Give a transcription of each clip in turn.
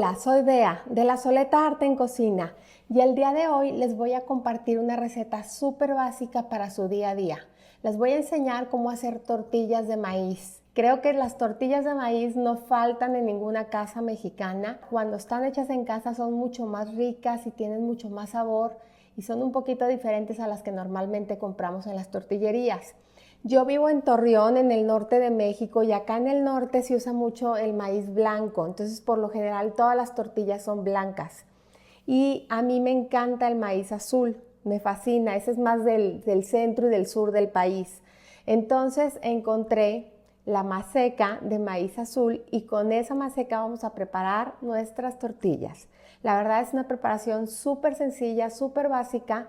Hola, soy Bea de La Soleta Arte en Cocina y el día de hoy les voy a compartir una receta súper básica para su día a día. Les voy a enseñar cómo hacer tortillas de maíz. Creo que las tortillas de maíz no faltan en ninguna casa mexicana. Cuando están hechas en casa son mucho más ricas y tienen mucho más sabor y son un poquito diferentes a las que normalmente compramos en las tortillerías. Yo vivo en Torreón, en el norte de México, y acá en el norte se usa mucho el maíz blanco, entonces por lo general todas las tortillas son blancas. Y a mí me encanta el maíz azul, me fascina, ese es más del centro y del sur del país. Entonces encontré la maseca de maíz azul y con esa maseca vamos a preparar nuestras tortillas. La verdad es una preparación súper sencilla, súper básica,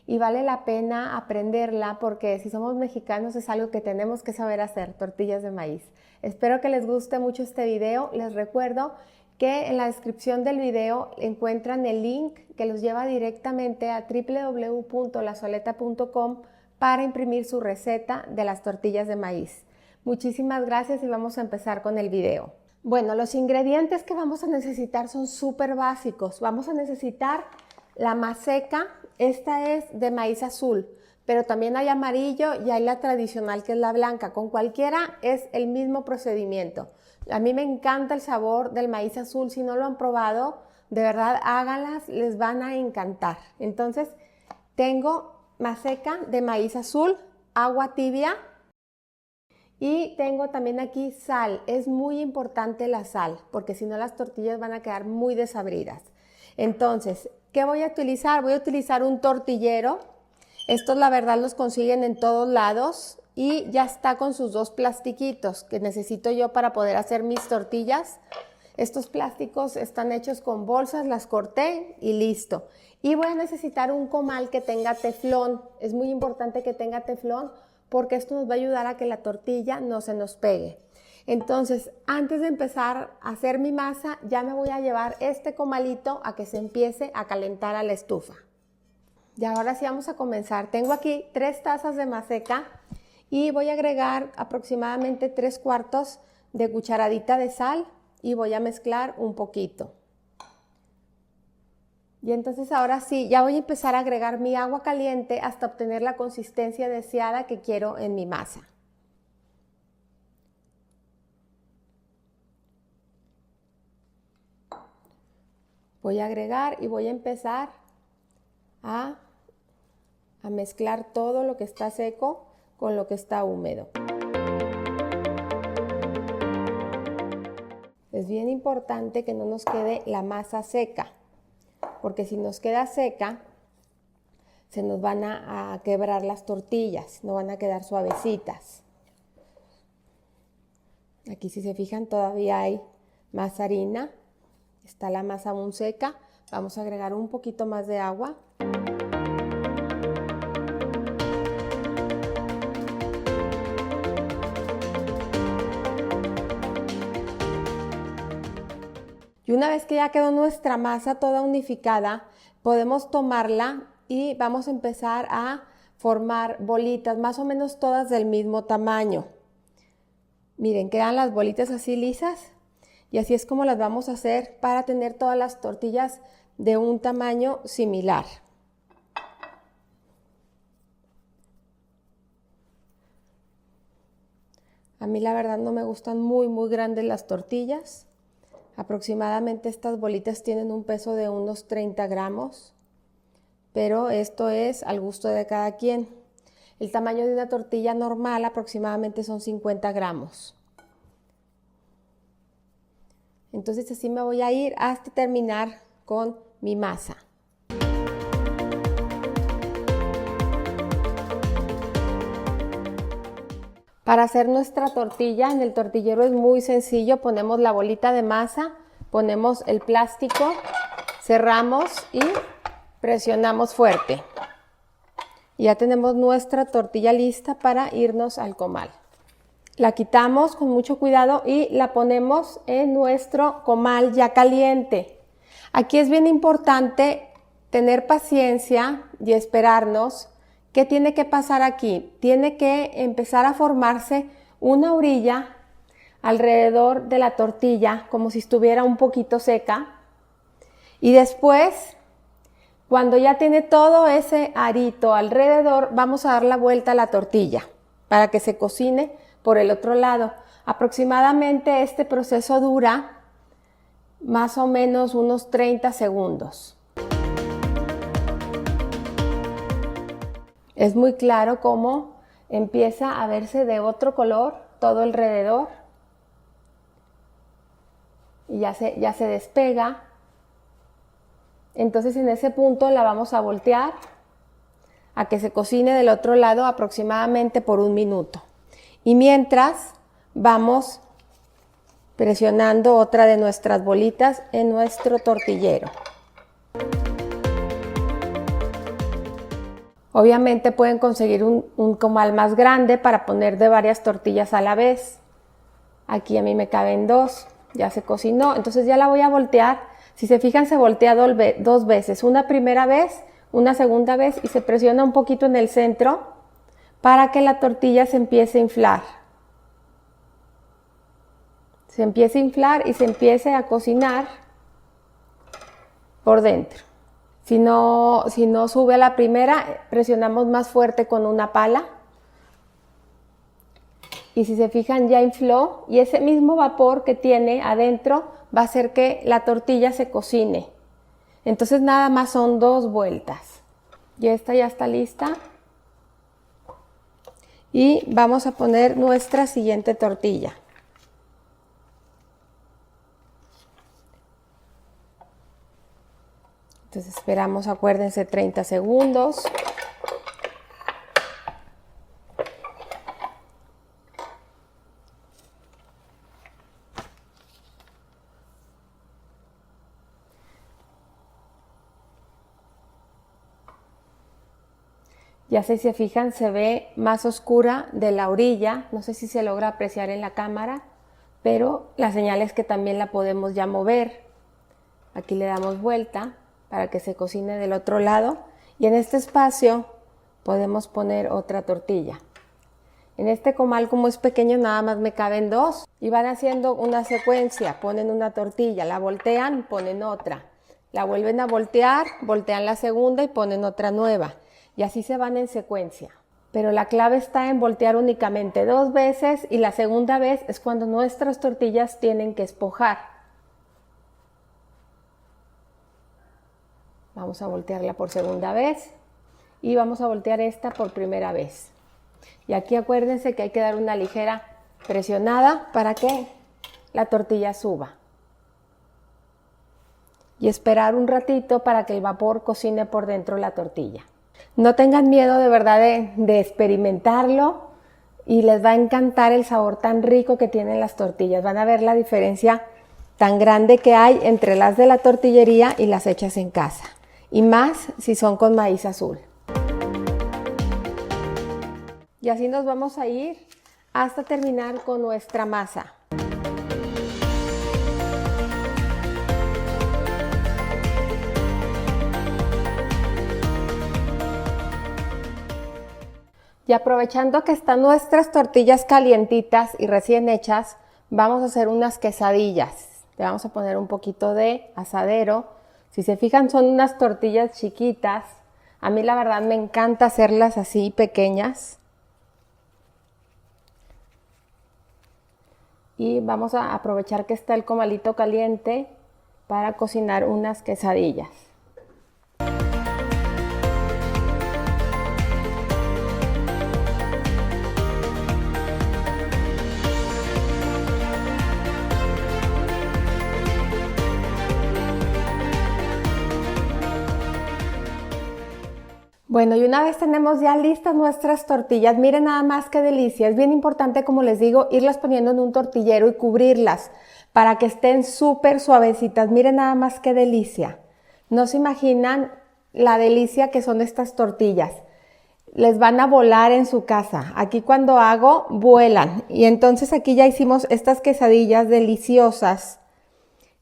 y vale la pena aprenderla porque si somos mexicanos es algo que tenemos que saber hacer, tortillas de maíz. Espero que les guste mucho este video. Les recuerdo que en la descripción del video encuentran el link que los lleva directamente a www.lasoleta.com para imprimir su receta de las tortillas de maíz. Muchísimas gracias y vamos a empezar con el video. Bueno, los ingredientes que vamos a necesitar son súper básicos. Vamos a necesitar la maseca. Esta es de maíz azul, pero también hay amarillo y hay la tradicional que es la blanca. Con cualquiera es el mismo procedimiento. A mí me encanta el sabor del maíz azul. Si no lo han probado, de verdad háganlas, les van a encantar. Entonces tengo maseca de maíz azul, agua tibia y tengo también aquí sal. Es muy importante la sal porque si no las tortillas van a quedar muy desabridas. Entonces, ¿qué voy a utilizar? Voy a utilizar un tortillero. Estos la verdad los consiguen en todos lados y ya está con sus dos plastiquitos que necesito yo para poder hacer mis tortillas. Estos plásticos están hechos con bolsas, las corté y listo. Y voy a necesitar un comal que tenga teflón. Es muy importante que tenga teflón porque esto nos va a ayudar a que la tortilla no se nos pegue. Entonces, antes de empezar a hacer mi masa, ya me voy a llevar este comalito a que se empiece a calentar a la estufa. Y ahora sí vamos a comenzar. Tengo aquí 3 tazas de maseca y voy a agregar aproximadamente 3/4 de cucharadita de sal y voy a mezclar un poquito. Y entonces ahora sí, ya voy a empezar a agregar mi agua caliente hasta obtener la consistencia deseada que quiero en mi masa. Voy a agregar y voy a empezar a mezclar todo lo que está seco con lo que está húmedo. Es bien importante que no nos quede la masa seca, porque si nos queda seca, se nos van a quebrar las tortillas, no van a quedar suavecitas. Aquí si se fijan todavía hay más harina. Está la masa aún seca. Vamos a agregar un poquito más de agua. Y una vez que ya quedó nuestra masa toda unificada, podemos tomarla y vamos a empezar a formar bolitas, más o menos todas del mismo tamaño. Miren, quedan las bolitas así lisas. Y así es como las vamos a hacer para tener todas las tortillas de un tamaño similar. A mí la verdad no me gustan muy grandes las tortillas. Aproximadamente estas bolitas tienen un peso de unos 30 gramos. Pero esto es al gusto de cada quien. El tamaño de una tortilla normal aproximadamente son 50 gramos. Entonces así me voy a ir hasta terminar con mi masa. Para hacer nuestra tortilla en el tortillero es muy sencillo. Ponemos la bolita de masa, ponemos el plástico, cerramos y presionamos fuerte. Ya tenemos nuestra tortilla lista para irnos al comal. La quitamos con mucho cuidado y la ponemos en nuestro comal ya caliente. Aquí es bien importante tener paciencia y esperarnos. ¿Qué tiene que pasar aquí? Tiene que empezar a formarse una orilla alrededor de la tortilla, como si estuviera un poquito seca. Y después, cuando ya tiene todo ese arito alrededor, vamos a dar la vuelta a la tortilla para que se cocine por el otro lado. Aproximadamente este proceso dura más o menos unos 30 segundos. Es muy claro cómo empieza a verse de otro color todo alrededor y ya se despega. Entonces en ese punto la vamos a voltear a que se cocine del otro lado aproximadamente por 1 minuto. Y mientras vamos presionando otra de nuestras bolitas en nuestro tortillero. Obviamente pueden conseguir un comal más grande para poner de varias tortillas a la vez. Aquí a mí me caben 2, ya se cocinó, entonces ya la voy a voltear. Si se fijan, se voltea 2 veces, una primera vez, una segunda vez, y se presiona un poquito en el centro para que la tortilla se empiece a inflar. Se empiece a inflar y se empiece a cocinar por dentro. Si no sube a la primera, presionamos más fuerte con una pala. Y si se fijan, ya infló, y ese mismo vapor que tiene adentro va a hacer que la tortilla se cocine. Entonces nada más son 2 vueltas. Y esta ya está lista. Y vamos a poner nuestra siguiente tortilla. Entonces esperamos, acuérdense, 30 segundos. Ya sé, si se fijan, se ve más oscura de la orilla. No sé si se logra apreciar en la cámara, pero la señal es que también la podemos ya mover. Aquí le damos vuelta para que se cocine del otro lado, y en este espacio podemos poner otra tortilla. En este comal, como es pequeño, nada más me caben 2, y van haciendo una secuencia. Ponen una tortilla, la voltean, ponen otra, la vuelven a voltear, voltean la segunda y ponen otra nueva, y así se van en secuencia. Pero la clave está en voltear únicamente 2 veces, y la segunda vez es cuando nuestras tortillas tienen que esponjar. Vamos a voltearla por segunda vez y vamos a voltear esta por primera vez. Y aquí acuérdense que hay que dar una ligera presionada para que la tortilla suba. Y esperar un ratito para que el vapor cocine por dentro la tortilla. No tengan miedo de verdad de experimentarlo, y les va a encantar el sabor tan rico que tienen las tortillas. Van a ver la diferencia tan grande que hay entre las de la tortillería y las hechas en casa. Y más si son con maíz azul. Y así nos vamos a ir hasta terminar con nuestra masa. Y aprovechando que están nuestras tortillas calientitas y recién hechas, vamos a hacer unas quesadillas. Le vamos a poner un poquito de asadero. Si se fijan, son unas tortillas chiquitas. A mí la verdad me encanta hacerlas así pequeñas. Y vamos a aprovechar que está el comalito caliente para cocinar unas quesadillas. Bueno, y una vez tenemos ya listas nuestras tortillas, miren nada más qué delicia. Es bien importante, como les digo, irlas poniendo en un tortillero y cubrirlas para que estén súper suavecitas. Miren nada más qué delicia. No se imaginan la delicia que son estas tortillas. Les van a volar en su casa. Aquí cuando hago, vuelan. Y entonces aquí ya hicimos estas quesadillas deliciosas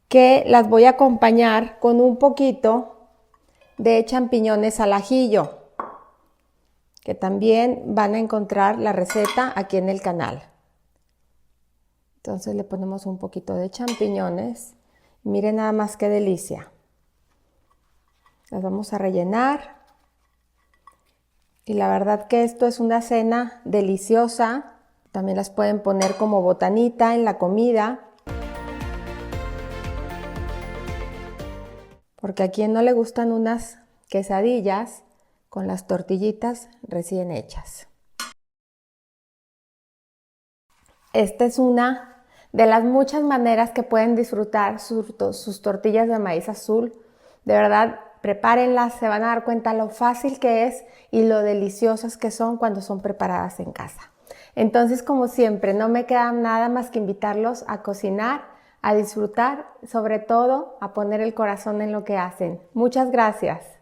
que las voy a acompañar con un poquito de champiñones al ajillo, que también van a encontrar la receta aquí en el canal. Entonces le ponemos un poquito de champiñones. Miren nada más qué delicia. Las vamos a rellenar. Y la verdad que esto es una cena deliciosa. También las pueden poner como botanita en la comida. Porque a quien no le gustan unas quesadillas con las tortillitas recién hechas. Esta es una de las muchas maneras que pueden disfrutar sus tortillas de maíz azul. De verdad, prepárenlas, se van a dar cuenta lo fácil que es y lo deliciosas que son cuando son preparadas en casa. Entonces, como siempre, no me queda nada más que invitarlos a cocinar, a disfrutar, sobre todo a poner el corazón en lo que hacen. Muchas gracias.